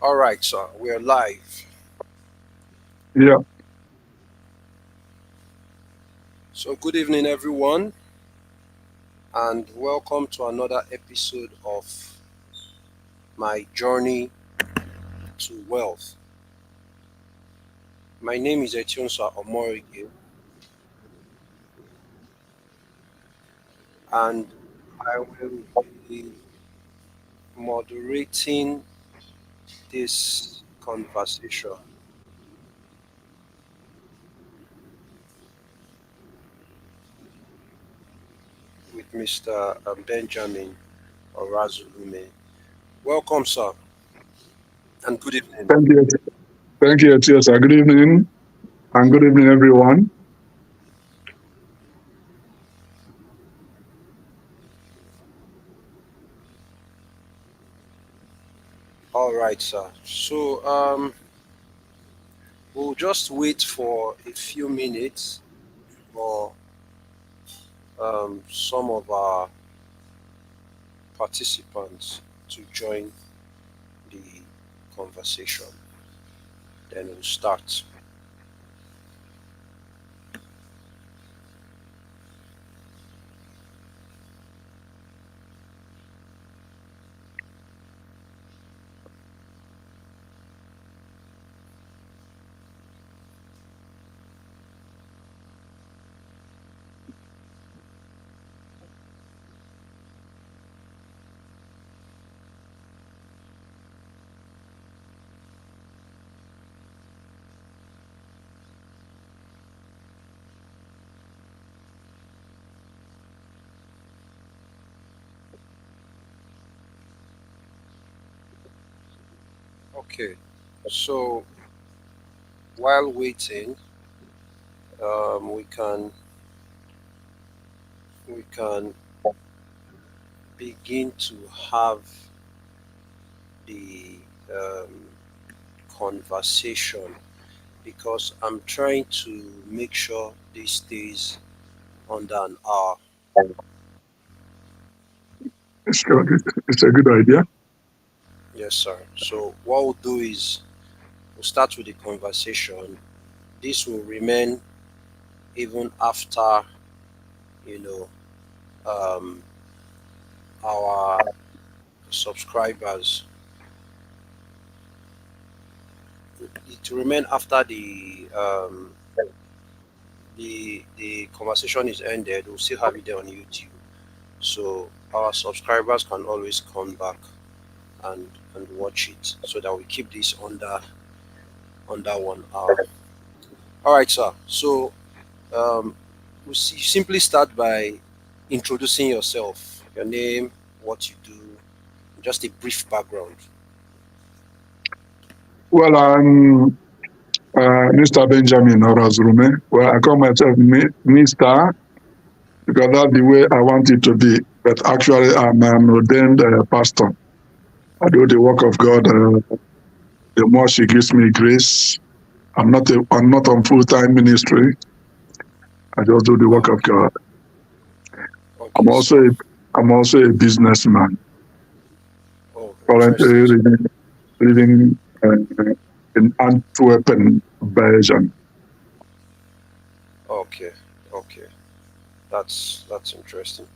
All right, so we're live. Yeah, So, good evening, everyone, and welcome to another episode of my journey to wealth. My name is Etionsa Omorige, and I will be moderating this conversation with Mr. Benjamin Orazulume. Welcome, sir, and good evening. thank you. Thank you, Etiosa. Good evening, and good evening, everyone. All right, sir. We'll just wait for a few minutes for some of our participants to join the conversation. Then we'll start. Okay. So while waiting, we can begin to have the um, conversation because I'm trying to make sure this stays under an hour. It's good. It's a good idea. Yes, sir. So what we'll do is we'll start with the conversation. This will remain even after you know um, our subscribers. It will remain after the conversation is ended. We'll still have it there on YouTube, so our subscribers can always come back and watch it, so that we keep this under 1 hour. All right, sir. So you simply start by introducing yourself, your name, what you do, just a brief background. Well, I'm Mr. Benjamin Orazulume. Well, I call myself Mr. because that's the way I want it to be. But actually, I'm an ordained pastor. I do the work of God. The more she gives me grace, I'm not on full time ministry. I just do the work of Okay, God. I'm okay, also sir. a, I'm also a businessman. Oh, Currently interesting, sir. living in Antwerpen, Belgium. Okay, okay, that's interesting.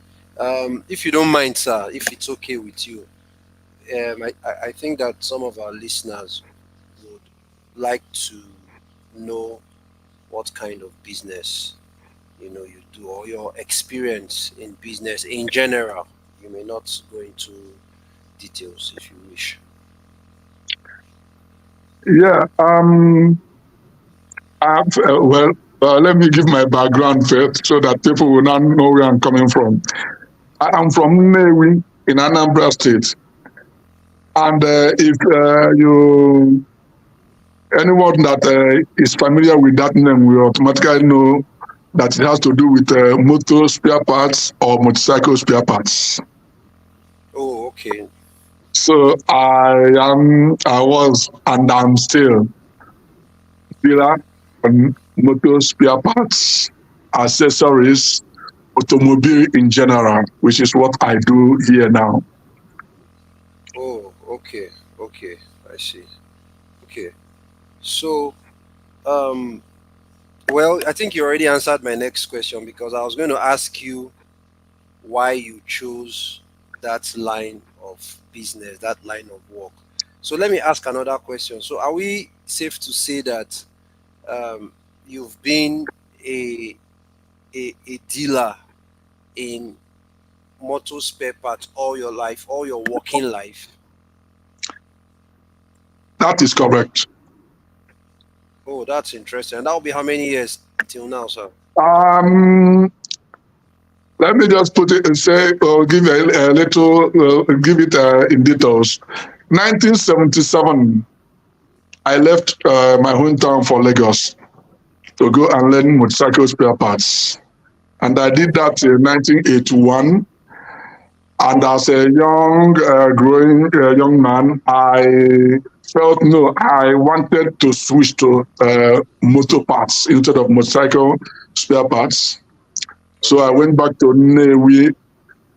If you don't mind, sir, if it's okay with you, I think that some of our listeners would like to know what kind of business you do, or your experience in business in general. You may not go into details if you wish. Yeah, well, let me give my background first so that people will not know where I'm coming from. I am from Newi in Anambra State. And if anyone that is familiar with that name will automatically know that it has to do with motor spare parts or motorcycle spare parts. Oh, okay. So I was, and I'm still dealer on motor spare parts, accessories, automobile in general, which is what I do here now. Oh, okay, okay, I see. Okay, so um, well, I think you already answered my next question because I was going to ask you why you chose that line of business, that line of work. So let me ask another question. So are we safe to say that um, you've been a, a dealer in motor spare parts all your life, all your working life? That is correct. Oh, that's interesting. And that will be how many years till now, sir? Um, Let me just put it and say, or give a little, give it in details. 1977, I left my hometown for Lagos to go and learn motorcycle spare parts. And I Oh, did wow. that in 1981. And as a young, growing young man, I felt no, I wanted to switch to motor parts instead of motorcycle spare parts. So I Okay. went back to Nnewi,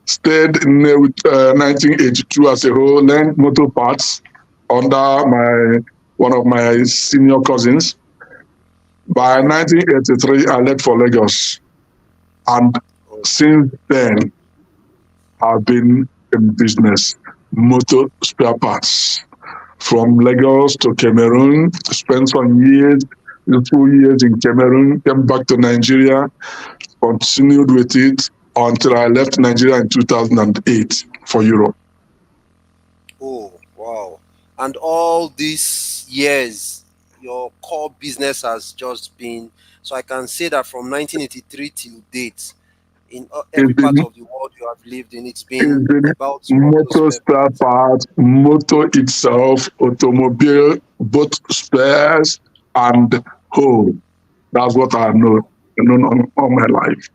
stayed in 1982 as a whole, learned motor parts under my one of my senior cousins. By Okay. 1983, I left for Lagos, and Okay. since then, I've been in business, motor spare parts. From Lagos to Cameroon, spent some years, 2 years in Cameroon, came back to Nigeria, continued with it until I left Nigeria in 2008 for Europe. Oh, wow. And all these years, your core business has just been, so I can say that from 1983 till date, in It's every part been of the world you have lived in, it's Is been the about motor motor spare spare parts. parts, motor itself, automobile, both spares and whole. That's what I know, known all my life.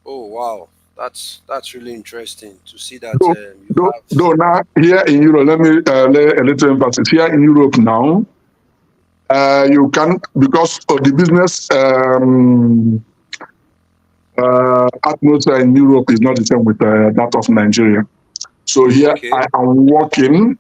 Oh, wow. That's really interesting to see that Though, you though have. now here in Europe, let me lay a little emphasis. Here in Europe now, you can, because of the business atmosphere in Europe is not the same with that of Nigeria. So here Okay. I am working,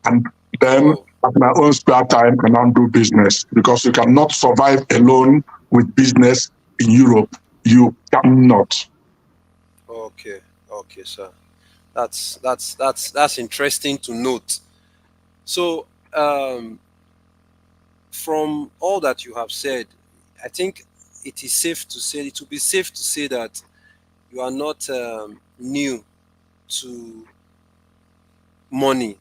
and then Oh, at my own spare time I now do business, because you cannot survive alone with business in Europe. You cannot. okay. Okay, sir. That's interesting to note. So, from all that you have said, I think it is safe to say, it will be safe to say that you are not new to money.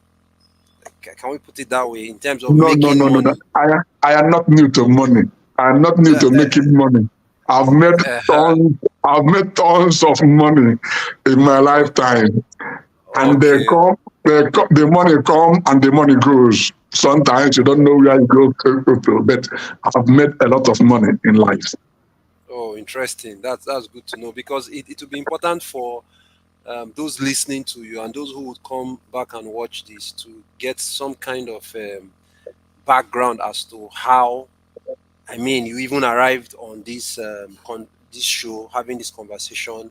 Can we put it that way in terms of No, no, making no, no, no. money? I am not new to money. I am not new Uh, to making money. I've made uh, tons. I've made tons of money in my lifetime, and okay. the money come and the money goes. Sometimes you don't know where it goes to, but I've made a lot of money in life. Oh, interesting. That's good to know because it will be important for those listening to you and those who would come back and watch this to get some kind of background as to how, I mean, you even arrived on this this show, having this conversation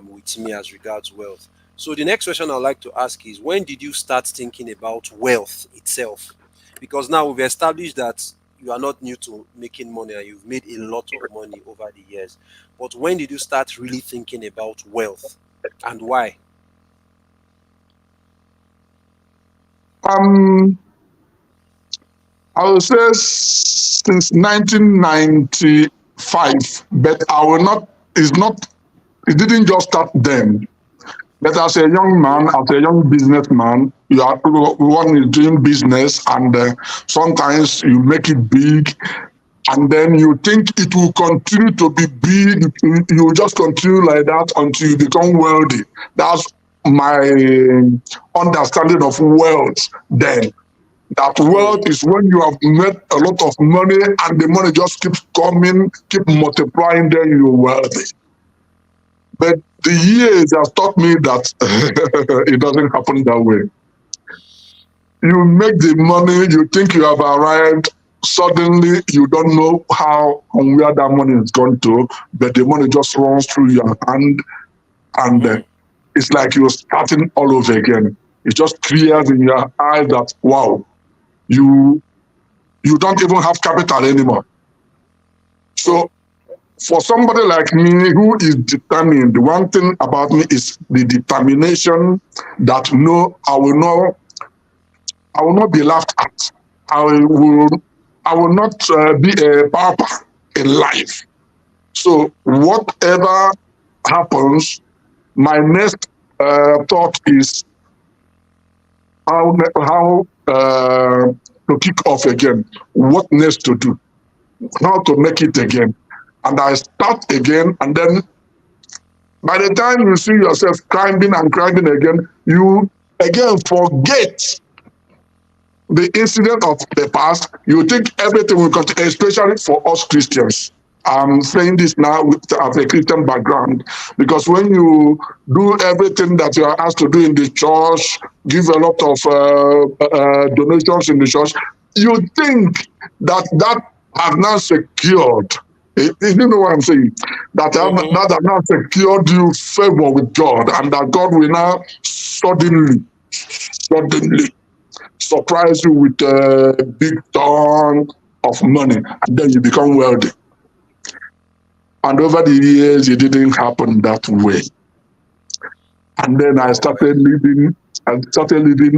with me as regards wealth. So the next question I'd like to ask is, when did you start thinking about wealth itself? Because now we've established that you are not new to making money and you've made a lot of money over the years. But when did you start really thinking about wealth and why? Um, I would say since 1995, but I will not. It's not. It didn't just start then. But as a young Okay. man, as a young businessman, you are one is doing business, and sometimes you make it big, and then you think it will continue to be big. You will just continue like that until you become wealthy. That's my understanding of wealth then. That Hmm. wealth is when you have made a lot of money and the money just keeps coming, keep multiplying, then you're wealthy. But the years have taught me that it doesn't happen that way. You make the money, you think you have arrived, suddenly you don't know how and where that money is going to, but the money just runs through your hand, and Hmm. it's like you're starting all over again. It just clears in your eyes that wow, you you don't even have capital anymore. Hmm. So for somebody like me who is determined, one thing about me is the determination that no, I will not be laughed at. I will, I will not be a pauper in life. So whatever happens, my next thought is how to kick off again. What next to do? How to make it again? And I start again, and then by the time you see yourself climbing and climbing again, you again forget the incident of the past. You think everything will continue, especially for us Christians. I'm saying this now with as a Christian background because when you do everything that you are asked to do in the church, give a lot of donations in the church, you think that has now secured. You know what I'm saying? Mm-hmm. That has now secured you favor with God, and that God will now suddenly surprise you with a big ton of money, and then you become wealthy. And over the years, it didn't happen that way. And then Oh, I started living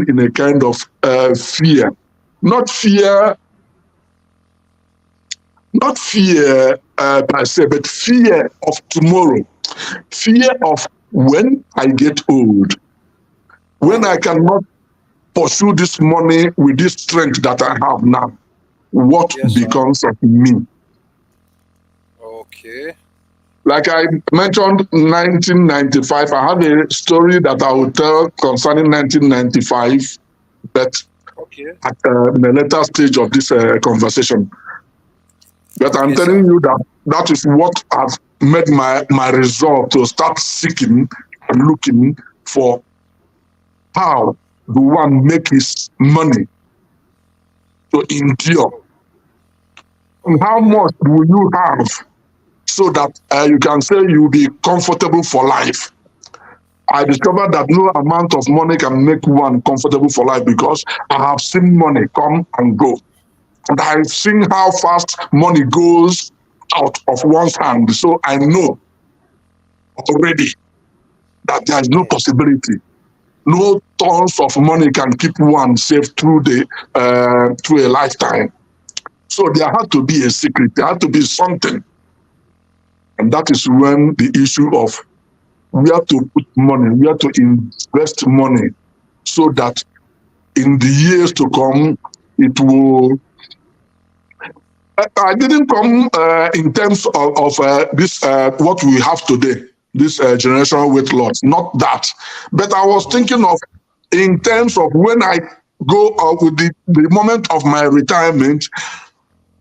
in a kind of fear. Not fear, not fear per se, but fear of tomorrow. Fear of when I get old, when I mm. cannot pursue this money with this strength that I have now. What Yes, sir. becomes of me? Okay. Like I mentioned, 1995, I have a story that I will tell concerning 1995, but Okay. at the later stage of this conversation. But I'm Okay, sir. telling you that that is what has made my resolve to start seeking and looking for how do one make his money to endure. And how Okay. much will you have so that you can say you'll be comfortable for life? I discovered that no amount of money can make one comfortable for life because I have seen money come and go. And I've seen how fast money goes out of one's hand. So I know already that there is no Mm. possibility. No tons of money can keep one safe through a lifetime. So there had to be a secret. There had to be something. And that is when the issue of where to put money, where to invest money so that in the years to come, it will. I didn't come in terms of this what we have today, this generational weight loss. Not that, but I was Mm-hmm. thinking of in terms of when I go out with the moment of my retirement,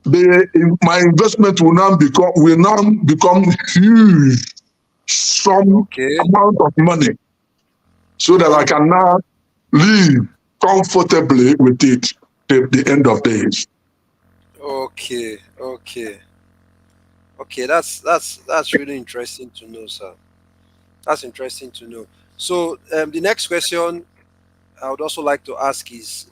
my investment will now become huge, some Okay. amount of money, so that I Mm-hmm. can now live comfortably with it till the end of days. Okay. Okay. Okay. That's really interesting to know, sir. That's interesting to know. So the next question I would also like to ask is,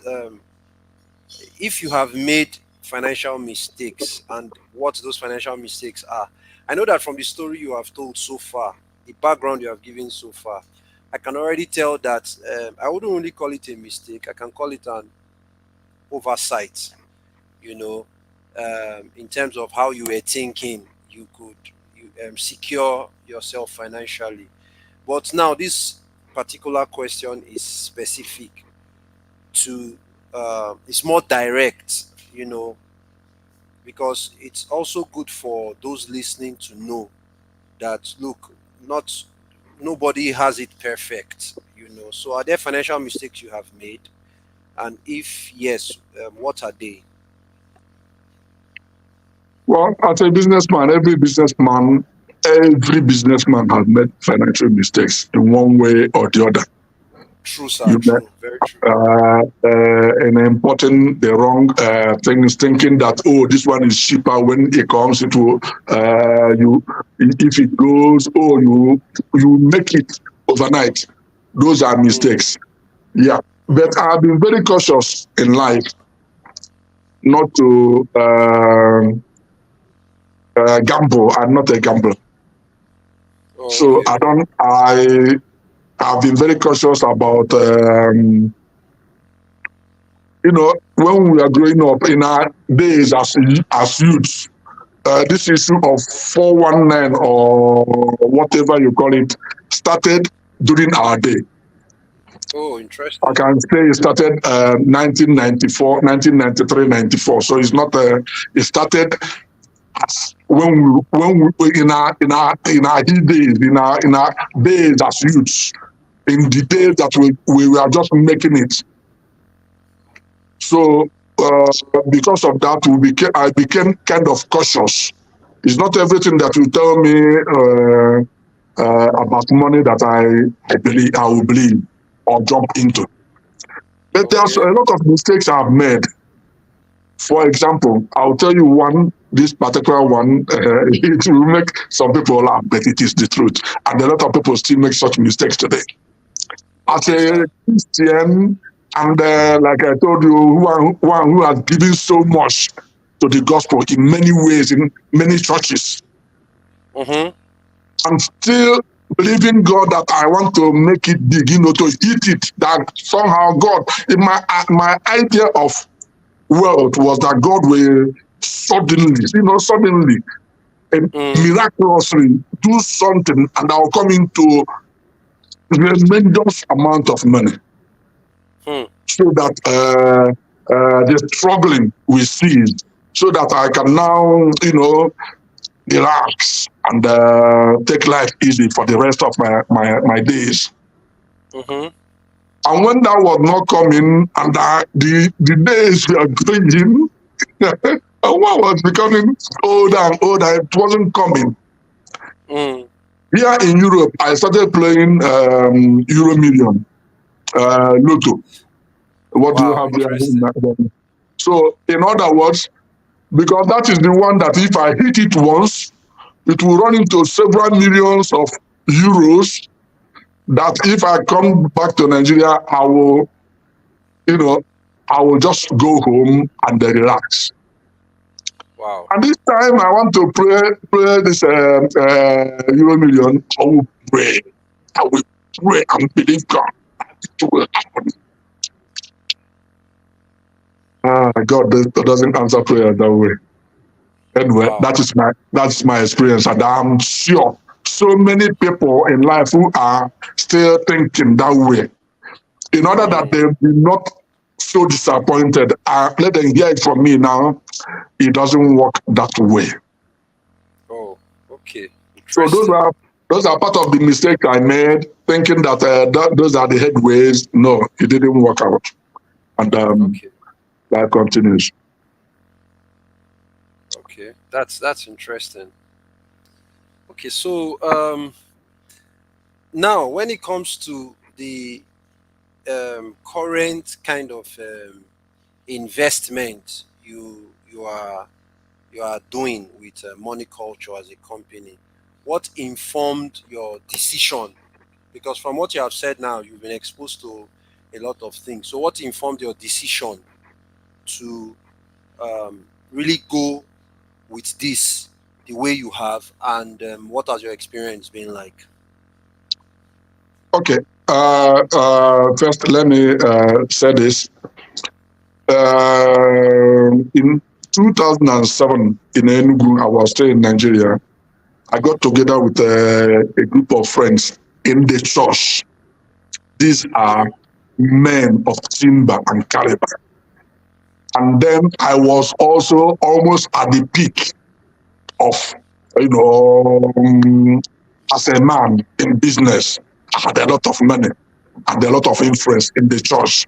if you have made financial mistakes and what those financial mistakes are. I know that from the story you have told so far, the background you have given so far, I can already tell that I wouldn't really call it a mistake. I can call it an oversight, you know, in terms of how you were thinking you could secure yourself financially. But now, this particular question is specific to, it's more direct, because it's also good for those listening to know that, look, not nobody has it perfect. So are there financial mistakes you have made, and if yes, what are they? Well, as a businessman, every businessman has made financial mistakes in one way or the other. True, sir. You met True. Very true. and importing the wrong things, thinking that oh, this one is cheaper. When it comes, it will you if it goes, oh, you make it. overnight. Those are Mm, mistakes. Yeah. But I've been very cautious in life not to gamble. I'm not a gambler. oh, So okay. I have been very cautious about, when we are growing up in our days as youths, this issue of 419 or whatever you call it started during our day. Oh, I interesting. can say it started 1994, 1993, 94. So it's not, it started as when we in our heat days, in our days as youths, in the days Mm, that we were just making it. So because of that, I became kind of cautious. It's not everything that you tell me about money that I will believe or jump into. But there's a okay. lot of mistakes I've made. For example, I'll tell you one. This particular one, it will make some people laugh, but it is the truth. And a lot of people still make such mistakes today. As Okay, a sir. Christian, and like I told you, one who has given so much to the gospel in many ways, in many churches, Mm-hmm. I'm still believing God that I want to make it big, to eat it. That somehow God, in my idea of wealth was that God will suddenly, and Mm, miraculously do something, and I'll come into tremendous amount of money, hmm. so that the struggling will cease, so that I can now, relax and take life easy for the rest of my days. Mm-hmm. And when that was not coming, and the days were going, and one was becoming older and older, it wasn't coming. Mm. Here in Europe, I started playing Euro Million, Lotto. What do you Wow, have there? interesting. So, in other words, because that is the one that if I hit it once, it will run into several millions of euros. That if I come back to Nigeria, you know, I will just go home and then relax. Wow. And this time I want to play this Euro Million. I will pray. I will pray and believe God. It will happen. God doesn't answer prayer that way. Anyway, Wow. that's my experience, and I'm sure so many people in life who are still thinking that way. In order that Mm. they be not so disappointed, let them hear it from me now. It doesn't work that way. Oh, okay. So those Interesting. are those are part of the mistakes I made, thinking that, those are the headways. No, it didn't work out, and Okay. that continues. Okay. That's interesting. Okay, so now when it comes to the current kind of investment you are doing with money culture as a company, what informed your decision? Because from what you have said now, you've been exposed to a lot of things. So what informed your decision to really go with this the way you have, and what has your experience been like? Okay. First, let me say this. In 2007, in Enugu, I was still in Nigeria. I got together with a group of friends in the church. These are Mm, men of timber and caliber. And then I was also almost at the peak of, you know, as a man in business. I had a lot of money and a lot of influence in the church.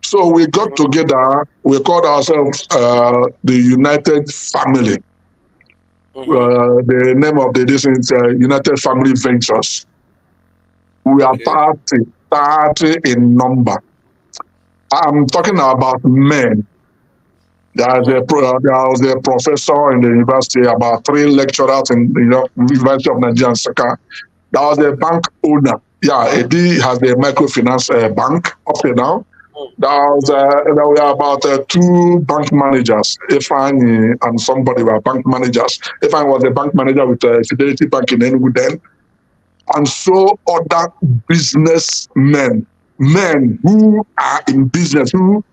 So we got mhm, together, we called ourselves the United Family. mhm. The name of the this is United Family Ventures. We are Okay. 30 in number. I'm talking about men. Mm, There was a professor in the university, about three lecturers in the University of Nigeria, Nsukka. There was a bank owner. yeah, Eddie has the microfinance bank up to now. Mm, mm, There were about two bank managers. Ifeanyi and somebody were bank managers. Ifeanyi was a bank manager with Fidelity Bank in Enugu then. And so other businessmen, men who are in business, who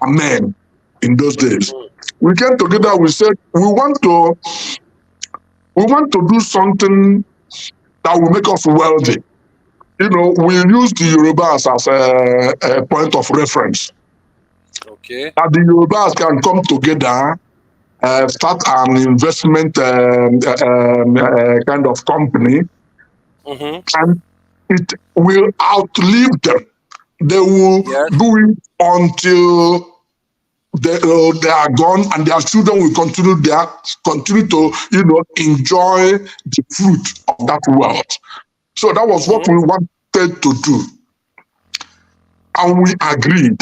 are men in those days. mm, We came together, we said we want to do something that will make us wealthy. You know, we use the Yorubas as a point of reference. okay. That the Yorubas can come together, start an investment kind of company, Mm-hmm. and it will outlive them. They will Yes. do it until they are gone, and their children will continue to enjoy the fruit of that wealth. So that was what Mm-hmm. we wanted to do, and we agreed.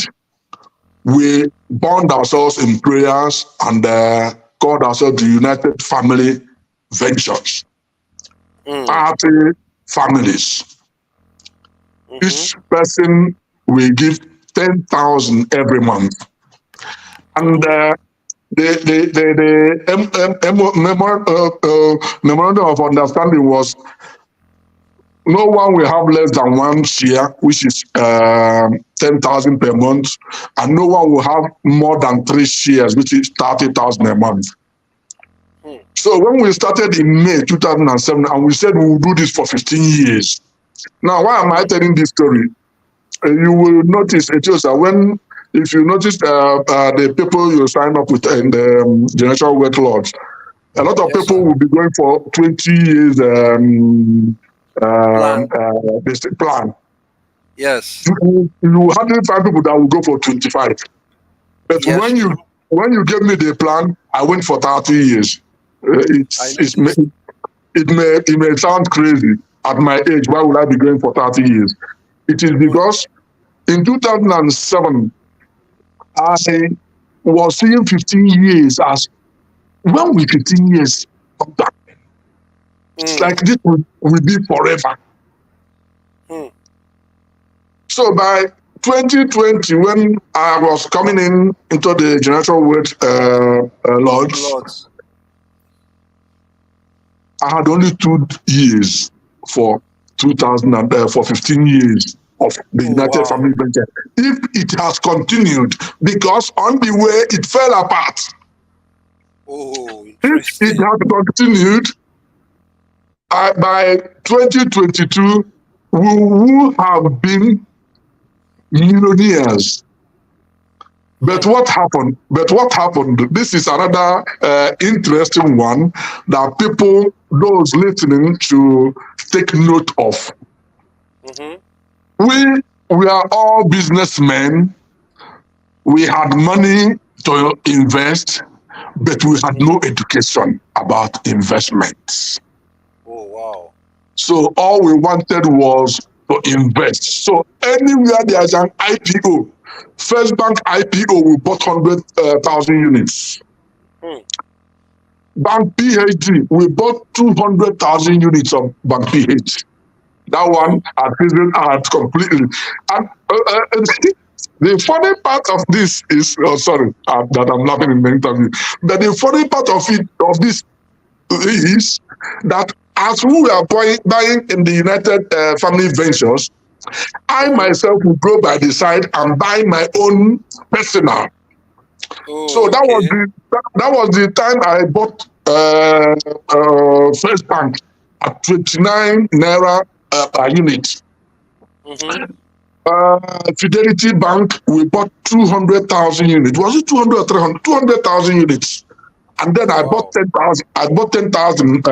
We bound ourselves in prayers and called ourselves the United Family Ventures. Mm, 30 families. mm-hmm. Each person will give 10,000 every month. And Mm-hmm. the memorandum of understanding was no one will have less than one share, which is 10,000 per month, and no one will have more than three shares, which is 30,000 a month. Mm, So when we started in May 2007, and we said we will do this for 15 years. Now, why am I mm. telling this story? You will notice, Etiosa, if you notice the people you sign up with in the Generation Wealth Lodge, a lot of Yes, people sir. will be going for 20 years Plan. basic plan. Yes. You hardly find people that will go for 25. But Yes, true. when you gave me the plan, I went for 30 years. I It's noticed. it may sound crazy at my age. Why would I be going for 30 years? It is Mm, because in 2007, I was seeing 15 years as when we 15 years come back. It's mm, like this will be forever. mm. So by 2020, when I was coming into the Generation Wealth Lodge, Lots. I had only 2 years for 2000 and for 15 years of the Oh, United wow. Family Venture. If it has continued, because on the way it fell apart. Oh, If it interesting. had continued, by 2022, we would have been millionaires. But Hmm. what happened? But what happened? This is another interesting one that people, those listening, to take note of. Mm-hmm. We we are all businessmen. We had money to invest, but we had no Mm-hmm. education about investments. Oh, wow. So all we wanted was to invest. So anywhere there's an IPO, First Bank IPO, we bought 100,000 units. Hmm. Bank PhD, we bought 200,000 units of Bank PhD. That Hmm. one had risen out completely. And the funny part of this is, oh, sorry, that I'm laughing in the interview, but the funny part of this is that as we were buying in the United Family Ventures, I Mm-hmm. myself will go by the side and buy my own personal. So Oh, okay. that was the time I bought First Bank at 29 naira per unit. Mm-hmm. Uh, Fidelity Bank, we bought 200,000 units. Was it 200 or 300? 200,000 units. And then I bought Wow. 10,000. I bought 10,000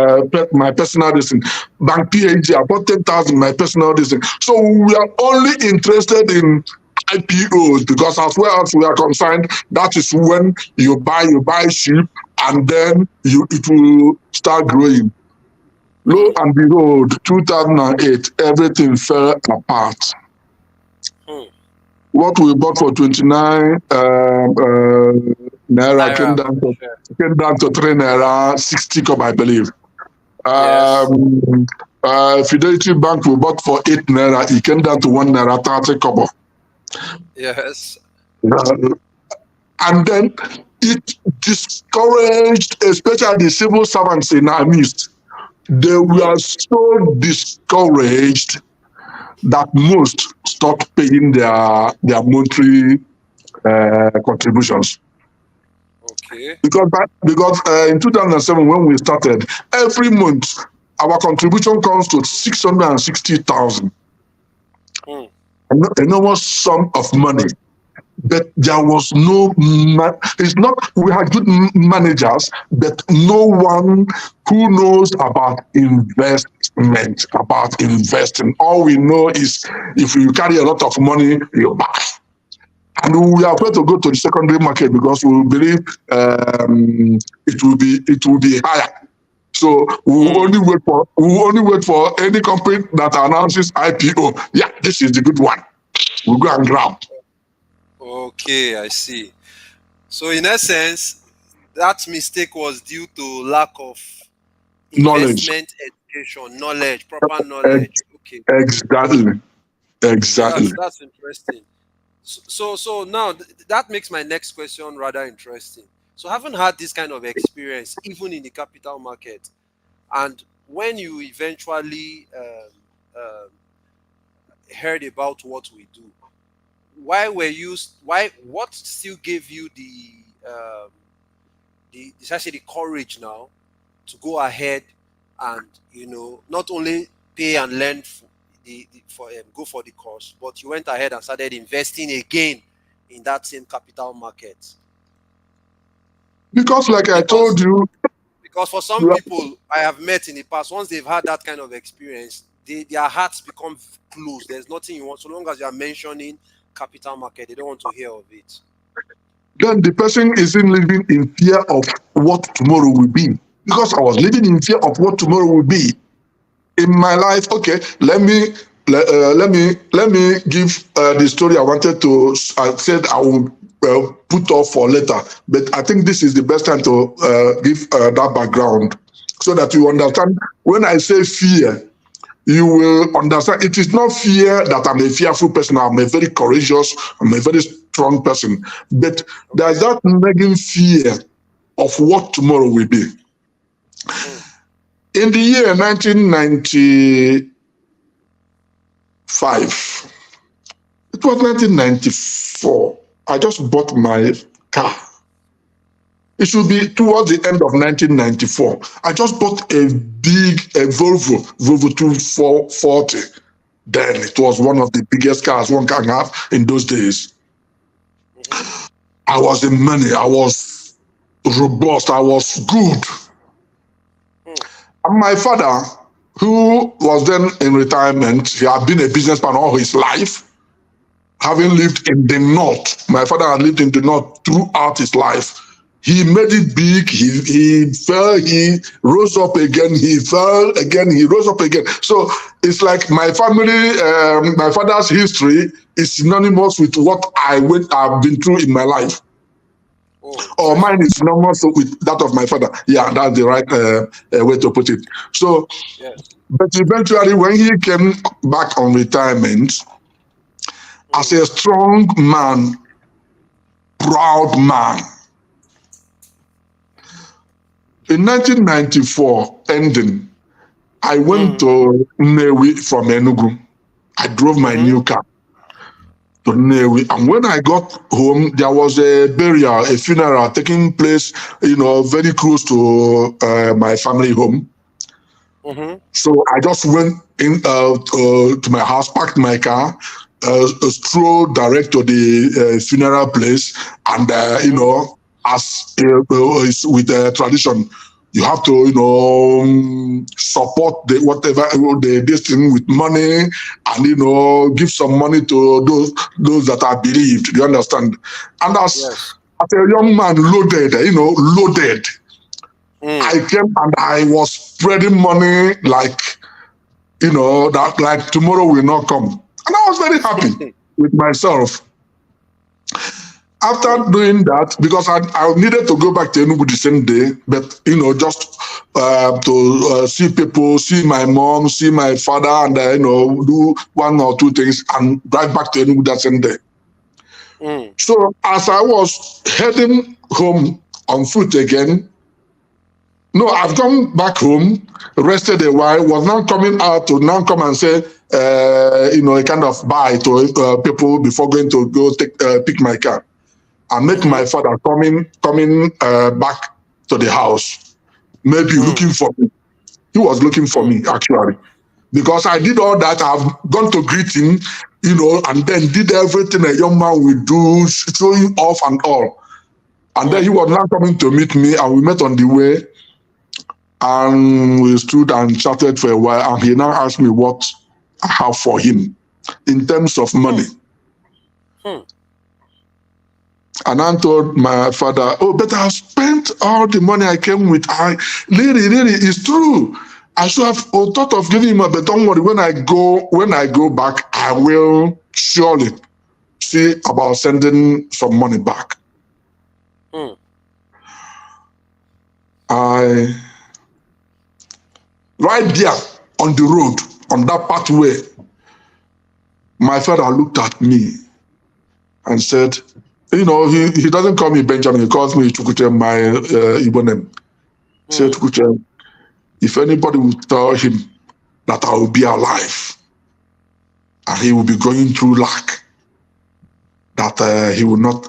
my personal listing. Bank PhD, I bought 10,000 my personal listing. So we are only interested in IPOs because as well as we are concerned, that is when you buy cheap, and then it will start growing. Lo Hmm. and behold, 2008, everything fell apart. Hmm. What we bought for 29 naira Naira per share. came down to 3 naira 60 cup, I believe. Yes. Um, Fidelity Bank we bought for 8 naira. It came down to 1 naira 30 kobo. Yes. Uh, and then it discouraged, especially the civil servants in our midst. They Hmm. were so discouraged that most stopped paying their monthly contributions. Okay. Because in 2007 when we started, every month our contribution comes to 660,000, Hmm. an enormous sum of money. But there was no it's not we had good managers, but no one who knows about investment, about investing. All we know is if you carry a lot of money, you buy. And we are afraid Hmm. to go to the secondary market because we believe it will be higher. So Hmm. we will only wait for any company that announces IPO. Yeah, this is the good one. We'll go and grab. Okay, I see. So in essence, that mistake was due to lack of Knowledge. investment education, knowledge, proper knowledge. Okay, Exactly. Exactly. that's interesting. So now that makes my next question rather interesting. So having had this kind of experience, even in the capital market, and when you eventually heard about what we do, why were you? Why? What still gave you the actually the courage now to go ahead and not only pay and learn the for go for the course, but you went ahead and started investing again in that same capital market? Because, like I because told you, because for some you are- people I have met in the past, once they've had that kind of experience, their hearts become closed. There's nothing you want, so long as you are mentioning capital market, they don't want to hear of it. then the person isn't living in fear of what tomorrow will be. Because I was living in fear of what tomorrow will be in my life. Okay, let me give the story I wanted to. I said I will put off for later, but I think this is the best time to give that background so that you Okay. understand. When I say fear, you will understand it is not fear that I'm a fearful person. I'm a very courageous, I'm a very strong person. But there's Okay. that nagging fear of what tomorrow will be. Hmm. In the year 1995, it was 1994, I just bought my car. It should be towards the end of 1994. I just bought a Volvo 2440. Then it was one of the biggest cars one can have in those days. Hmm. I was in money. I was robust. I was good. Hmm. And my father, who was then in retirement, he had been a businessman all his life, having Hmm. lived in the north. My father had lived in the north throughout his life. He made it big. He fell. He rose up again. He fell again. He rose up again. So it's like my family, my father's history is synonymous with what I've been through in my life. Oh, Or mine interesting. is synonymous with that of my father. Yeah, that's the right way to put it. So, Yes. but eventually, when he came back on retirement, as Hmm. a strong man, proud man, in 1994 ending, I went Hmm. to Nnewi from Enugu. I drove my Hmm. new car to Nnewi. And when I got home, there was a burial, a funeral taking place, very close to my family home. Hmm. So I just went in to my house, parked my car, strolled direct to the funeral place, and Hmm. as is with tradition, you have to support the whatever this thing with money, and give some money to those that are bereaved. Do you understand? And Yes. as a young man, loaded. Hmm. I came and I was spreading money like that like tomorrow will not come. And I was very happy with myself. After Hmm. doing that, because I needed to go back to Enugu the same day, but just to see people, see my mom, see my father, and do one or two things and drive back to Enugu that same day. So as I was heading home on foot again, no, I've gone back home, rested a while, was now coming out to now come and say, a kind of bye to people before going to go pick my car. I met my father coming back to the house, maybe looking for me. He was looking for me actually, because I did all that. I've gone to greet him, and then did everything a young man will do, showing off and all. And then he was now coming to meet me, and we met on the way, and we stood and chatted for a while. And he now asked me what I have for him in terms of money. And I told my father, oh, but I've spent all the money I came with. Really, it's true. I should have thought of giving him but don't worry, when I go back, I will surely see about sending some money back. Right there on the road, on that pathway, my father looked at me and said, he doesn't call me Benjamin, he calls me Chukwuche, my Igbo name. He said, Chukwuche, if anybody will tell him that I will be alive and he will be going through lack, that he will not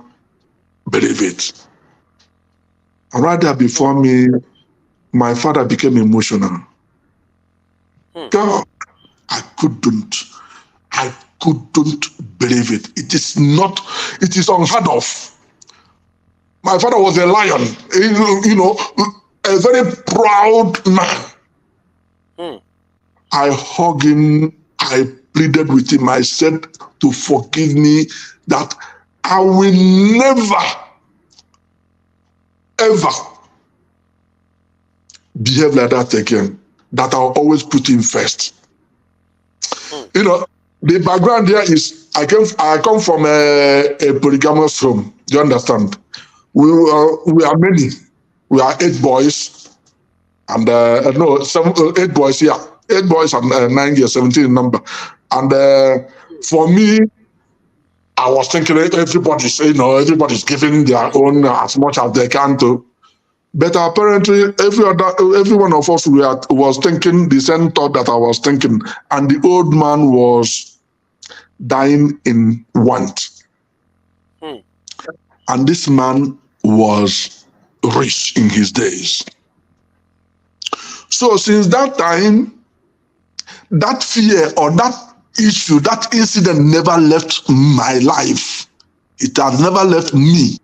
believe it. And right there before me, my father became emotional. God, I couldn't believe it. It is unheard of. My father was a lion, a very proud man. I hugged him, I pleaded with him, I said to forgive me, that I will never, ever behave like that again, that I'll always put him first. The background here is I come from a polygamous home. Do you understand? We are many. We are 8 boys, and 8 boys. Yeah, 8 boys and 9 years, 17 in number. And for me, I was thinking everybody's giving their own as much as they can to. But apparently, every one of us was thinking the same thought that I was thinking, and the old man was dying in want. And this man was rich in his days. So since that time, that fear or that issue, that incident never left my life. It has never left me.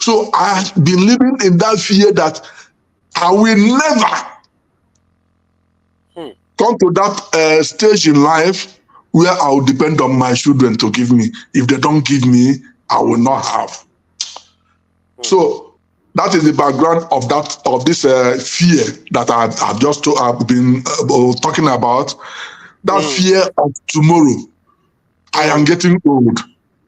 So I've been living in that fear that I will never come to that stage in life where I will depend on my children to give me. If they don't give me, I will not have. So that is the background of this fear that I've just been talking about. That fear of tomorrow. I am getting old.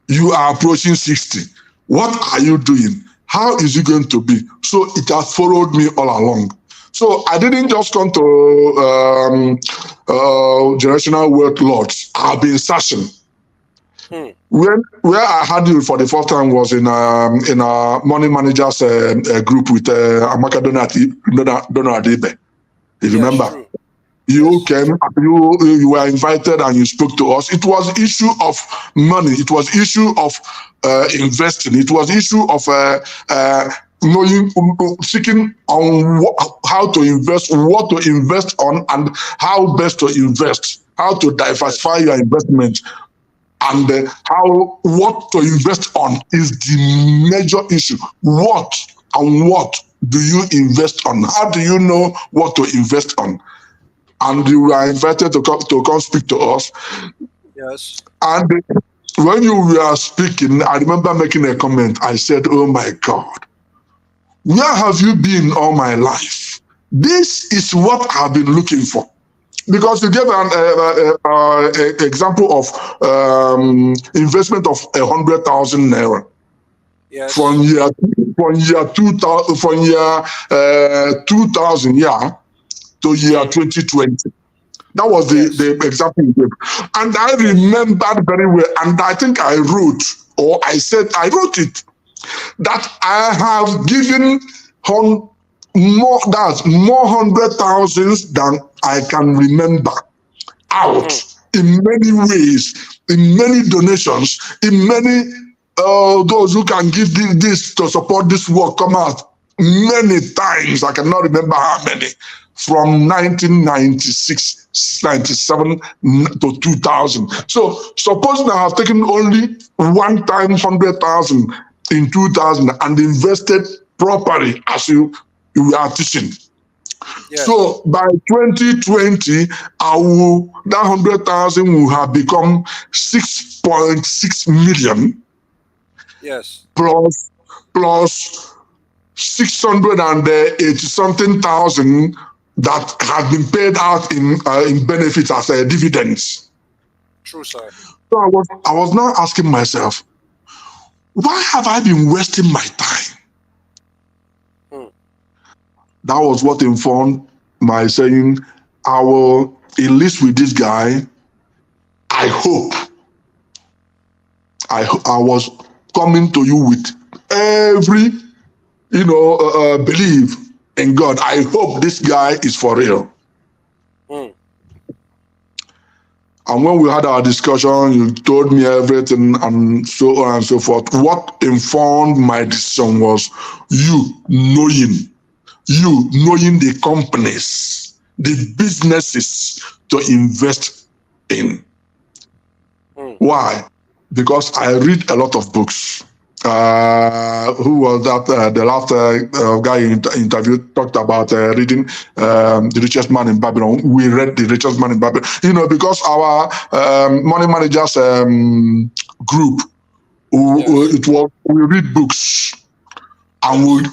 You are approaching 60. What are you doing? How is it going to be? So it has followed me all along. So I didn't just come to generational wealth lodge. I've been searching. Where I had you for the first time was in a money managers group with Amaka Donadibe. If you remember. True. You came, you were invited and you spoke to us. It was issue of money. It was issue of investing. It was issue of knowing, seeking on how to invest, what to invest on, and how best to invest, how to diversify your investment, and what to invest on is the major issue. What do you invest on? How do you know what to invest on? And you were invited to come speak to us. Yes. And when you were speaking, I remember making a comment. I said, oh my God, where have you been all my life? This is what I've been looking for. Because you gave an example of investment of 100,000 naira. Yes. From year 2 from year 2000, from year 2000, yeah, to year Mm. 2020. That was Yes. the example you gave. And I Yes. remembered very well. And I think I wrote, or I said, I wrote it, that I have given more, that's more hundred thousands than I can remember out Mm. in many ways, in many donations, in many those who can give this to support this work come out many times. I cannot remember how many from 1996, 97 to 2000. So supposing I have taken only one time 100,000 in 2000 and invested properly as you are teaching. Yes. So by 2020, that 100,000 will have become 6.6 million Yes. plus plus 680 something thousand that have been paid out in benefits as dividends. True, sir. So I was now asking myself, why have I been wasting my time? Mm. That was what informed my saying, I will enlist with this guy. I hope I was coming to you with every belief in God. I hope this guy is for real. Mm. And when we had our discussion, you told me everything and so on and so forth. What informed my decision was you knowing the companies, the businesses to invest in. Mm. Why? Because I read a lot of books. Who was that? The last guy interviewed talked about reading The Richest Man in Babylon. We read The Richest Man in Babylon. Because our money managers group, Yes. we read books and Yes.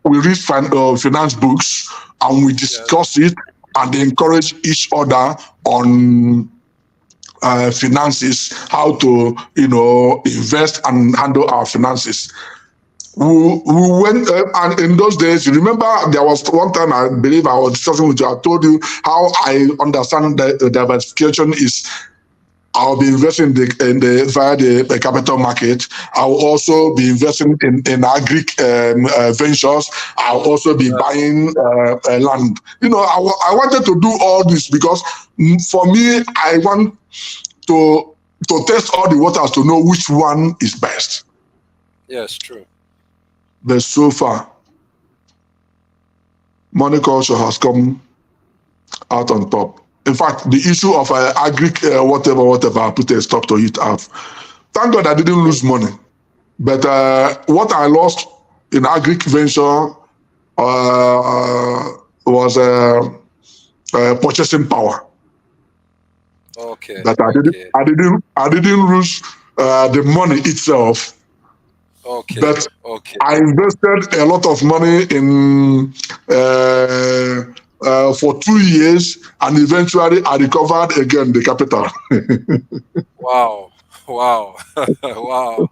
we read finance books and we Yes. discuss it and encourage each other on finances, how to invest and handle our finances. We went and in those days, you remember there was one time I believe I was discussing with you. I told you how I understand that the diversification is. I'll be investing in the via the capital market. I'll also be investing in agri ventures. I'll also be Yes. buying land. I wanted to do all this because for me, I want to to test all the waters to know which one is best. Yes. True. But so far, money culture has come out on top. In fact, the issue of agri whatever, I put a stop to it out. Thank God I didn't Mm. lose money. But what I lost in agri venture was purchasing power. Okay. But Okay. I didn't lose the money itself. Okay. But Okay. I invested a lot of money in for 2 years, and eventually I recovered again the capital. Wow. Wow. Wow.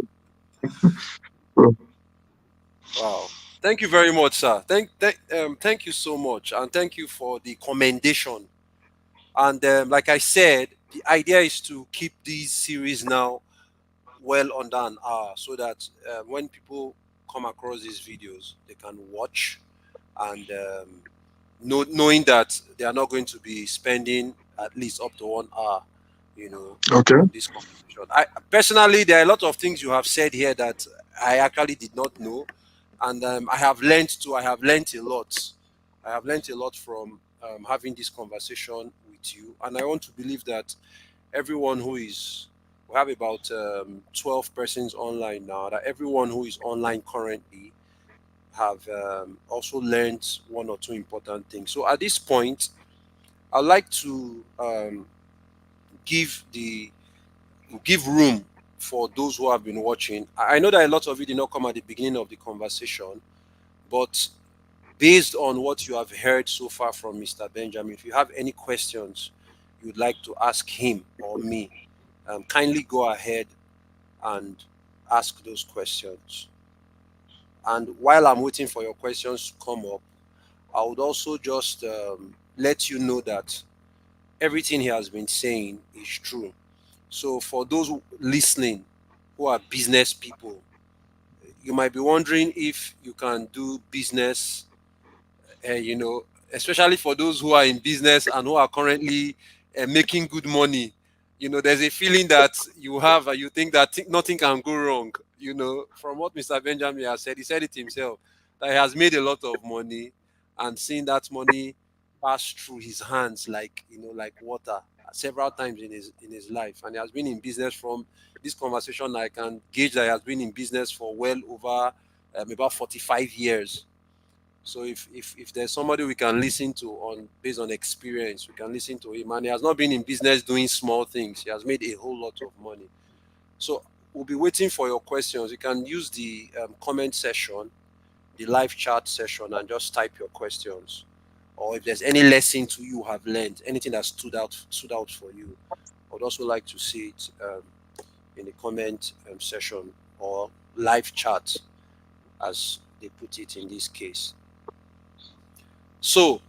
Wow. Thank you very much, sir. Thank you so much, and thank you for the commendation. And like I said, the idea is to keep these series now well under an hour, so that when people come across these videos, they can watch and knowing that they are not going to be spending at least up to 1 hour, Okay. on this conversation. I personally, there are a lot of things you have said here that I actually did not know, and I have learned a lot. I have learned a lot from having this conversation with you, and I want to believe that everyone who is we have about 12 persons online now, that everyone who is online currently have also learned one or two important things. So at this point, I'd like to give the give room for those who have been watching. I know that a lot of you did not come at the beginning of the conversation, but based on what you have heard so far from Mr. Benjamin, if you have any questions you'd like to ask him or me, kindly go ahead and ask those questions. And while I'm waiting for your questions to come up, I would also just let you know that everything he has been saying is true. So for those listening who are business people, you might be wondering if you can do business, especially for those who are in business and who are currently making good money. There's a feeling that you have, and you think that nothing can go wrong. From what Mr. Benjamin has said, he said it himself that he has made a lot of money and seen that money pass through his hands like water several times in his life, and he has been in business from this conversation. I can gauge that he has been in business for well over about 45 years. So if there's somebody we can listen to on based on experience, we can listen to him. And he has not been in business doing small things. He has made a whole lot of money. So we'll be waiting for your questions. You can use the comment session, the live chat session, and just type your questions. Or if there's any lesson to you have learned, anything that stood out for you, I'd also like to see it in the comment session or live chat, as they put it in this case. So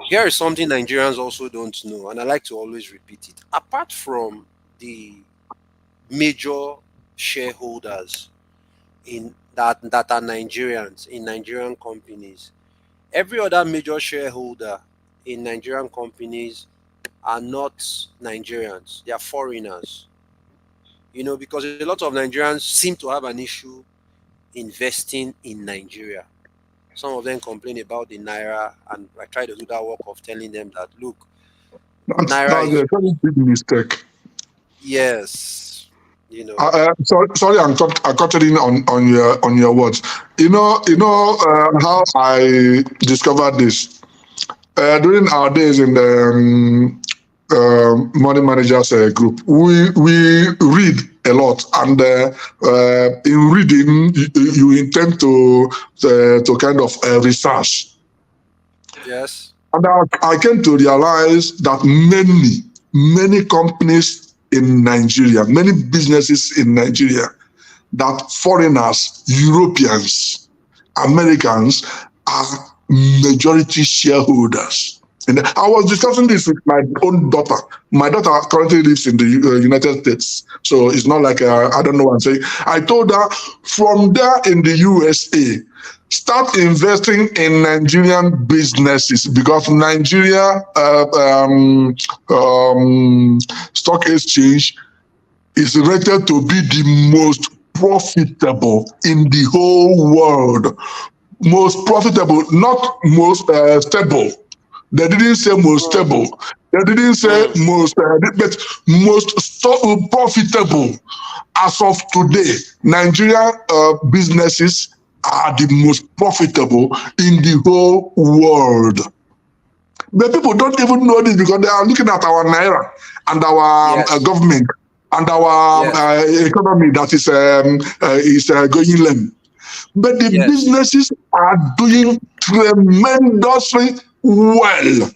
here is something Nigerians also don't know, and I like to always repeat it. Apart from the major shareholders in that are Nigerians in Nigerian companies, every other major shareholder in Nigerian companies are not Nigerians, they are foreigners. Because a lot of Nigerians seem to have an issue investing in Nigeria. Some of them complain about the naira, and I try to do that work of telling them that look, naira That's is a very big mistake. yes, you know, Sorry, I'm cutting in on your words. no, How I discovered this during our days in the money managers group. We read a lot, and in reading, you intend to kind of research. yes, And I came to realize that many companies in Nigeria, many businesses in Nigeria, that foreigners, Europeans, Americans are majority shareholders. And I was discussing this with my own daughter. My daughter currently lives in the United States. So it's not like, I don't know what I'm saying. I told her from there in the USA, start investing in Nigerian businesses because Nigeria stock exchange is rated to be the most profitable in the whole world. Most profitable, not most stable. They didn't say most mm, stable. They didn't say mm, most, but most profitable. As of today, Nigeria businesses are the most profitable in the whole world. But people don't even know this because they are looking at our naira and our yes, government and our yes, economy that is going lame. But the yes, businesses are doing tremendously well.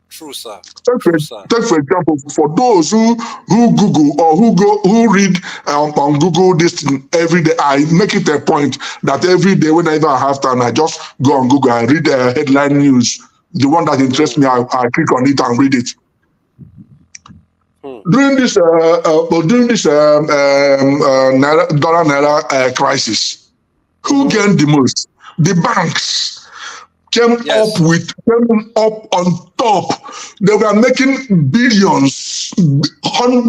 true, sir, Take for, true, sir. take for example, for those who Google or who read on Google this thing every day, I make it a point that every day whenever I have time, I just go on Google and read headline news. The one that interests Mm, me, I click on it and read it. mm, During this dollar naira crisis, who mm-hmm. gained the most? The banks Yes, came up on top. They were making billions,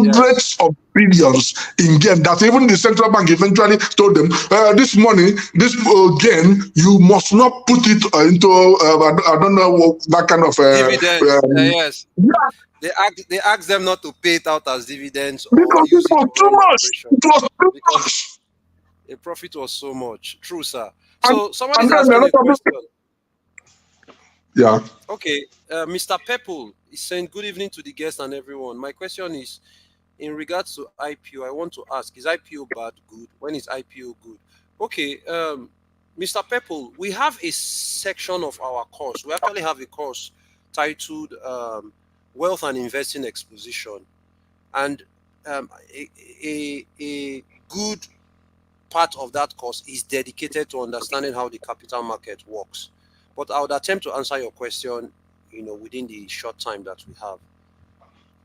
yes, hundreds of billions in gain. That even the central bank eventually told them, this money, this gain, you must not put it into. I don't know that kind of. dividends. Yes, they ask them not to pay it out as dividends or Because it use it was to too run the much. operation It was too because much. the profit was so much. True, sir. And, So somebody's and then a asking lot a of question. people. Yeah. Okay, Mr. Pepple is saying good evening to the guests and everyone. My question is, in regards to IPO, I want to ask: is IPO bad, good? When is IPO good? Okay, Mr. Pepple, we have a section of our course. We actually have a course titled "Wealth and Investing Exposition," and a good part of that course is dedicated to understanding how the capital market works. But I would attempt to answer your question, within the short time that we have.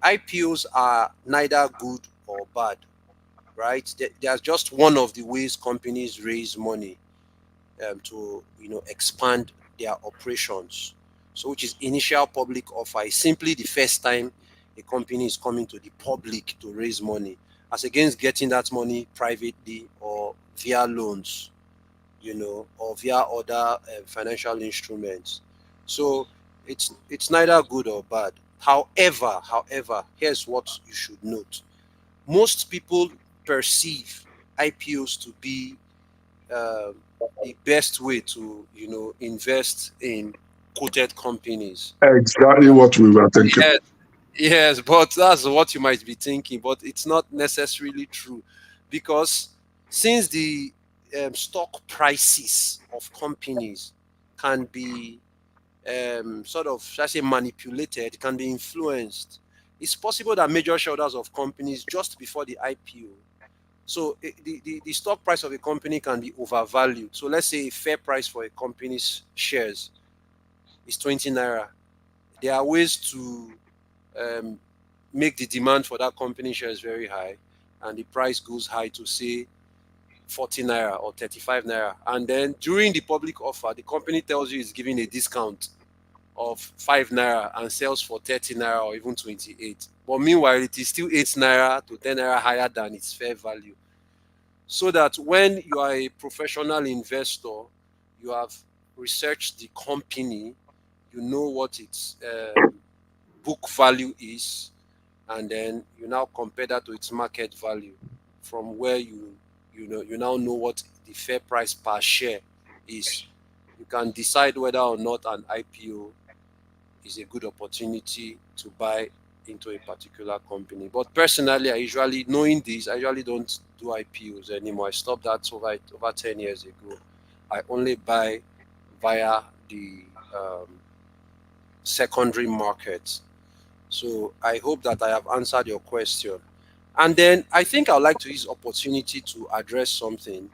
IPOs are neither good or bad, right? There's just one of the ways companies raise money to expand their operations. So, which is initial public offer, is simply the first time a company is coming to the public to raise money, as against getting that money privately or via loans, or via other financial instruments. So it's neither good or bad. However, here's what you should note: most people perceive IPOs to be the best way to invest in quoted companies. Exactly But what we were thinking. yes, yes, but that's what you might be thinking. But it's not necessarily true, because since the stock prices of companies can be sort of, should I say, manipulated, can be influenced, it's possible that major shareholders of companies just before the IPO, so the stock price of a company can be overvalued. So let's say a fair price for a company's shares is 20 naira. There are ways to um, make the demand for that company shares very high, and the price goes high to say 40 naira or 35 naira. And then during the public offer, the company tells you it's giving a discount of 5 naira and sells for 30 naira or even 28. But meanwhile, it is still 8 naira to 10 naira higher than its fair value. So that when you are a professional investor, you have researched the company, you know what its book value is, and then you now compare that to its market value, from where you now know what the fair price per share is. You can decide whether or not an IPO is a good opportunity to buy into a particular company. But personally, knowing this, I usually don't do IPOs anymore. I stopped that over 10 years ago. I only buy via the secondary market. So I hope that I have answered your question. And then I think I'd like to use opportunity to address something,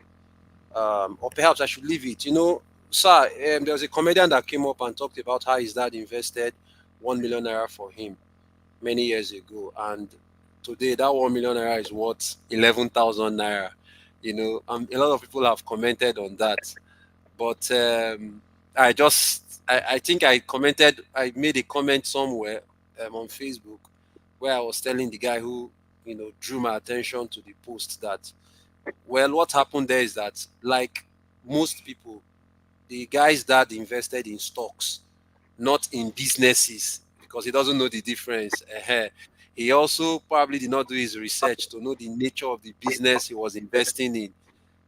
or perhaps I should leave it. Sir, there was a comedian that came up and talked about how his dad invested 1 million naira for him many years ago, and today that 1 million naira is worth 11,000 naira. A lot of people have commented on that, but I think I made a comment somewhere on Facebook, where I was telling the guy who drew my attention to the post that, well, what happened there is that, like most people, the guy's dad invested in stocks, not in businesses, because he doesn't know the difference. He also probably did not do his research to know the nature of the business he was investing in,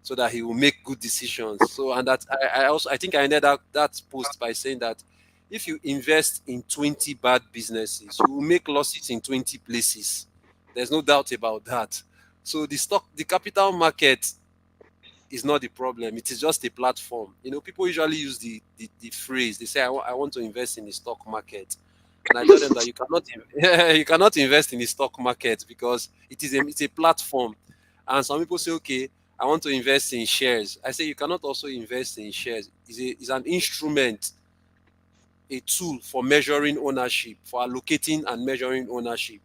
so that he will make good decisions. So, and that I think I ended that post by saying that if you invest in 20 bad businesses, you will make losses in 20 places. There's no doubt about that. So the capital market is not the problem. It is just a platform. People usually use the phrase. They say, I want to invest in the stock market. And I tell them that you cannot you cannot invest in the stock market, because it's a platform. And some people say, okay, I want to invest in shares. I say you cannot also invest in shares. It's an instrument, a tool for measuring ownership, for allocating and measuring ownership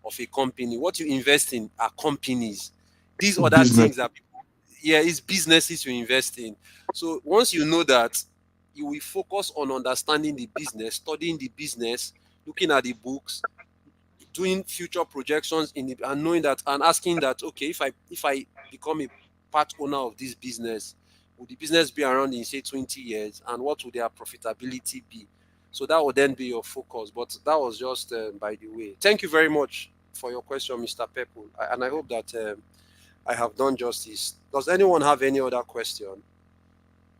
of a company. What you invest in are companies. These other Business. things that people, yeah, it's businesses you invest in. So once you know that, you will focus on understanding the business, studying the business, looking at the books, doing future projections and knowing that, and asking that, okay, if I become a part owner of this business, will the business be around in say 20 years, and what will their profitability be? So that will then be your focus. But that was just by the way. Thank you very much for your question, Mr. Pepple, and I hope that I have done justice. Does anyone have any other question?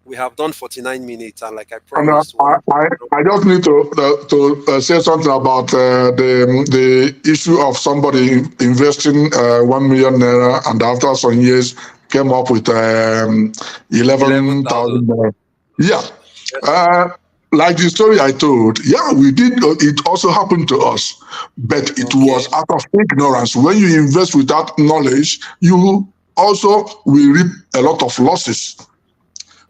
We have done 49 minutes, and like I And promised, one. I just need to say something about the issue of somebody investing 1 million naira, and after some years came up with 11,000. 11,000 naira. Yeah, Yes. uh, like the story I told. Yeah, we did. It also happened to us, but it Okay. was out of ignorance. When you invest without knowledge, you Also, we reap a lot of losses.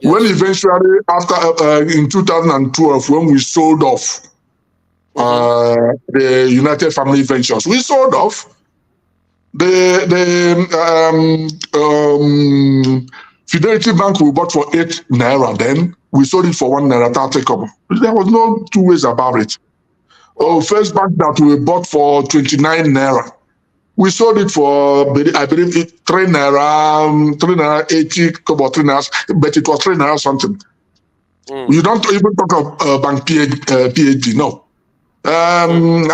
When Yes. eventually, after in 2012, when we sold off Mm-hmm. the United Family Ventures, we sold off the Fidelity Bank we bought for 8 naira. Then we sold it for 1 naira 30 kobo. There was no two ways about it. Oh, Wow. First Bank that we bought for 29 naira. We sold it for, I believe, 3 naira 80 kobo, 3 naira, but it was 3 naira something. Mm. You don't even talk of bank PhD, no. Mm.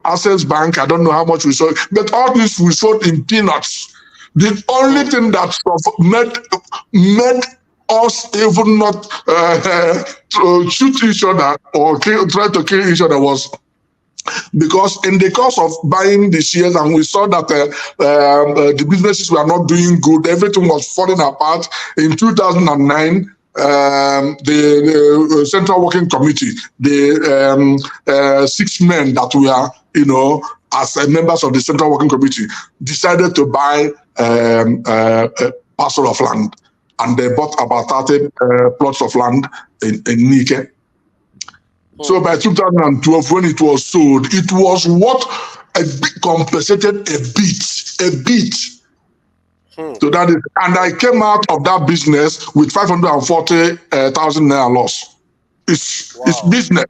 Access Bank, I don't know how much we sold, but all this we sold in peanuts. The only Mm. thing that made us even not to shoot each other or try to kill each other was because in the course of buying the shares and we saw that the businesses were not doing good, everything was falling apart. In 2009, the Central Working Committee, the 6 men that were, as members of the Central Working Committee, decided to buy a parcel of land. And they bought about 30 plots of land in Nike. So Mm. by 2012, when it was sold, it was what compensated a bit. Mm. So that is, and I came out of that business with 540,000 naira loss. It's Wow. business.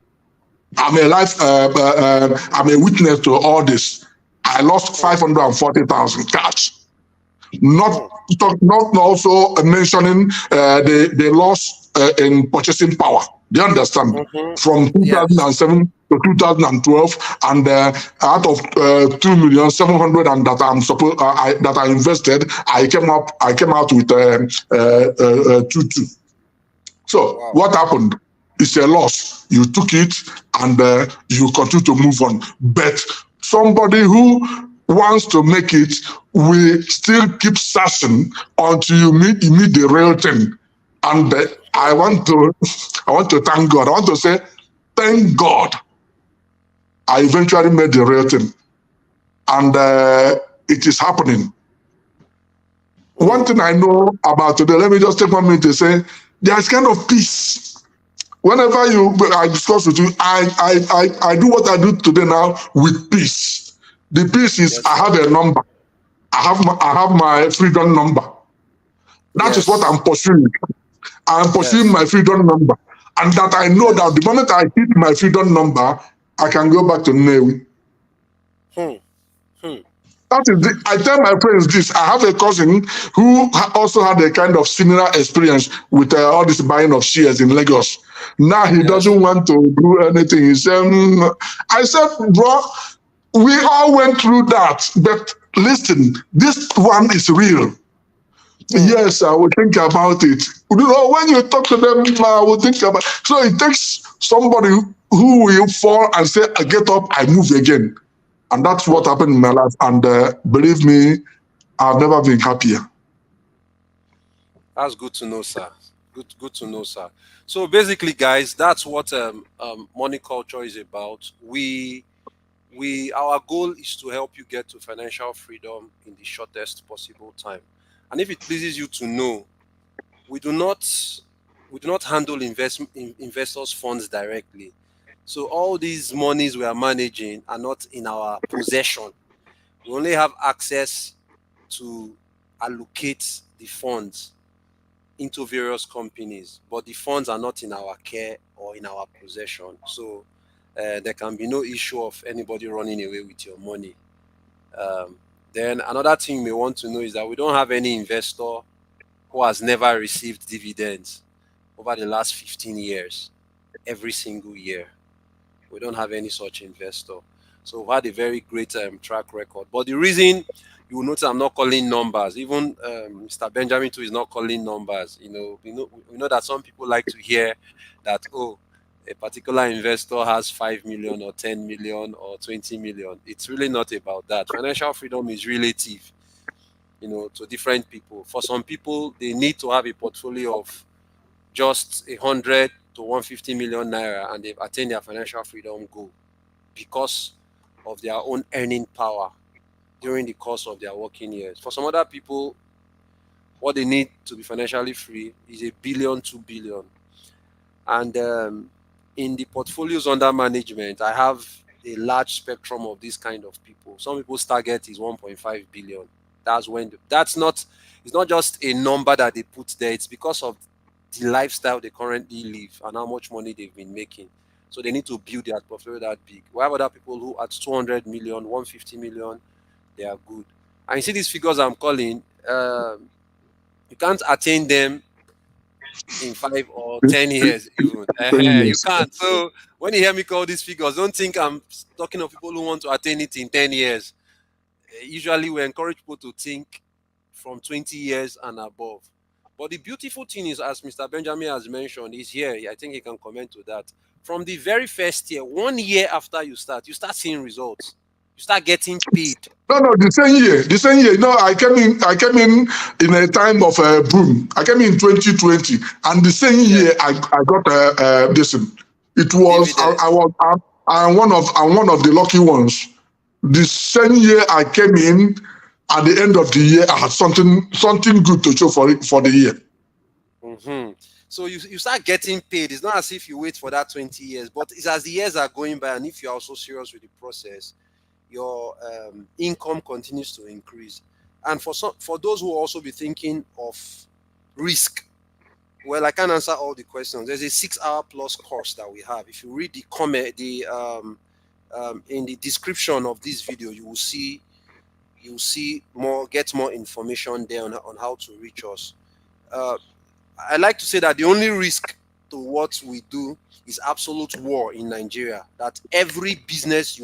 I'm a witness to all this. I lost Mm. 540,000 cash. Not Mm. not also mentioning the loss in purchasing power. Do you understand? Mm-hmm. From Yes. 2007 to 2012, and out of 2,700,000 and that that I invested, I came out with 2. So Wow. what happened? It's a loss. You took it and you continue to move on. But somebody who wants to make it will still keep searching until you meet the real thing. And I want to I want to thank God. I want to say thank God I eventually made the real thing. And it is happening. One Mm. thing I know about today, let me just take 1 minute to say there's kind of peace. Whenever I discuss with you, I do what I do today now with peace. The peace is Yes, I sir. have a number. I have my freedom number. That is what Yes. I'm pursuing. I'm pursuing Yes. my freedom number. And that I know that Yes. the moment I hit my freedom number, I can go back to Newi. Hmm. Hmm. That is I tell my friends this. I have a cousin who also had a kind of similar experience with all this buying of shares in Lagos. Now he Yes. doesn't want to do anything. He said, I said, bro, we all went through that. But listen, this one is real. Hmm. Yes, I will think about it. When you talk to them, I will think about it. So it takes somebody who will fall and say, I get up, I move again. And that's what Hmm. happened in my life. And believe me, I've never been happier. That's good to know, sir. Good to know, sir. So basically, guys, that's what money culture is about. Our goal is to help you get to financial freedom in the shortest possible time. And if it pleases you to know, we do not we do not handle investors' funds directly. So all these monies we are managing are not in our possession. We only have access to allocate the funds into various companies, but the funds are not in our care or in our possession. So there can be no issue of anybody running away with your money. Um, then another thing you may want to know is that we don't have any investor who has never received dividends over the last 15 years, every single year. We don't have any such investor. So we've had a very great track record. But the reason you will notice I'm not calling numbers, even Mr. Benjamin too is not calling numbers. We know that some people like to hear that, oh, a particular investor has 5 million or 10 million or 20 million. It's really not about that. Financial freedom is relative, to different people. For some people, they need to have a portfolio of just 100 to 150 million naira and they've attained their financial freedom goal because of their own earning power during the course of their working years. For some other people, What they need to be financially free is 1 billion, 2 billion. And in the portfolios under management, I have a large spectrum of this kind of people. Some people's target is 1.5 billion. That's when that's not, it's not just a number that they put there, it's because of the lifestyle they currently live and how much money they've been making. So they need to build their portfolio that big. We have other people who at 200 million, 150 million, they are good. And you see these figures I'm calling, you can't attain them in 5 or 10 years even. 10 You years. can't. So when you hear me call these figures, don't think I'm talking of people who want to attain it in 10 years. Usually we encourage people to think from 20 years and above. But the beautiful thing is, as Mr. Benjamin has mentioned, is here. I think he can comment to that. From the very first year, 1 year after you start seeing results. You start getting paid. No, the same year. The same year. No, I came in a time of boom. I came in 2020, and the same Yeah, year I got this. It was I dividends. was I'm one of the lucky ones. The same year I came in, at the end of the year, I had something good to show for the year. Hmm. So you start getting paid. It's not as if you wait for that 20 years, but it's as the years are going by, and if you're also serious with the process, your income continues to increase. And for those who also be thinking of risk, well, I can't answer all the questions. There's a 6 hour plus course that we have. If you read the comment, the in the description of this video, you will see more, get more information there on how to reach us. Uh, I like to say that the only risk to what we do is absolute war in Nigeria. That every business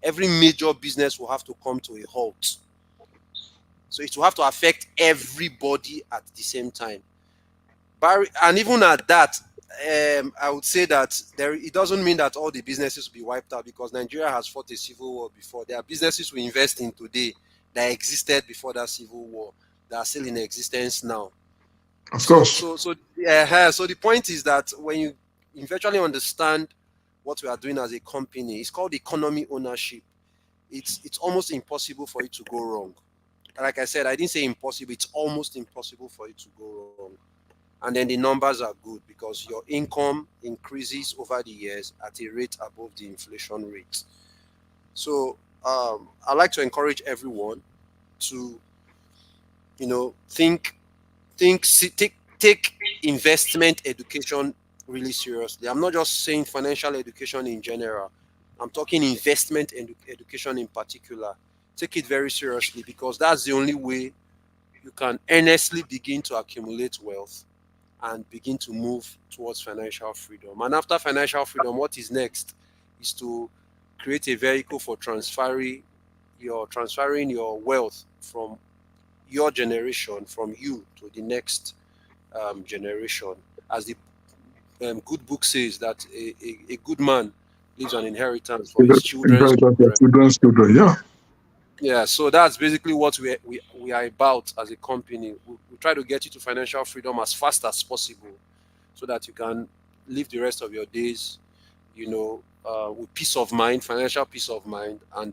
every major business will have to come to a halt. So it will have to affect everybody at the same time. And even at that, I would say that it doesn't mean that all the businesses will be wiped out, because Nigeria has fought a civil war before. There are businesses we invest in today that existed before that civil war that are still in existence now. Of So course. so so yeah. So the point is that when you eventually understand what we are doing as a company, it's called economy ownership. It's almost impossible for it to go wrong. Like I said, I didn't say impossible. It's almost impossible for it to go wrong. And then the numbers are good because your income increases over the years at a rate above the inflation rate. So I like to encourage everyone to think take investment education really seriously. I'm not just saying financial education in general. I'm talking investment education in particular. Take it very seriously, because that's the only way you can earnestly begin to accumulate wealth and begin to move towards financial freedom. And after financial freedom, what is next is to create a vehicle for transferring your wealth from your generation, from you to the next generation. As the good book says, that a good man leaves an inheritance for his children's Inheritance of children. children's children. Yeah. Yeah, so that's basically what we are about as a company. We try to get you to financial freedom as fast as possible, so that you can live the rest of your days, with peace of mind, financial peace of mind, and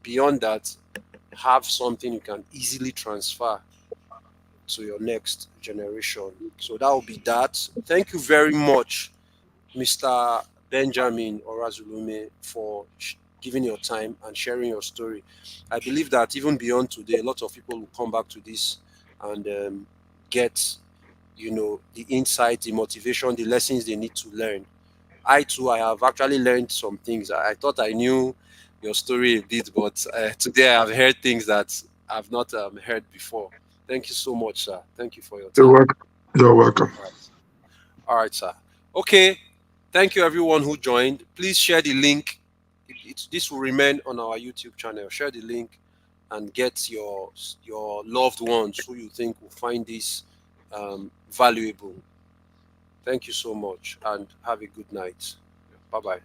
beyond that, have something you can easily transfer to your next generation. So that will be that. Thank you very much, Mr. Benjamin Orazulume, for giving your time and sharing your story. I believe that even beyond today, a lot of people will come back to this and get, the insight, the motivation, the lessons they need to learn. I too, I have actually learned some things. I thought I knew your story a bit, but today I've heard things that I've not heard before. Thank you so much, sir. Thank you for your You're time. welcome. You're welcome. All right. All right, sir. Okay. Thank you, everyone who joined. Please share the link. This will remain on our YouTube channel. Share the link and get your loved ones who you think will find this valuable. Thank you so much, and have a good night. Bye bye.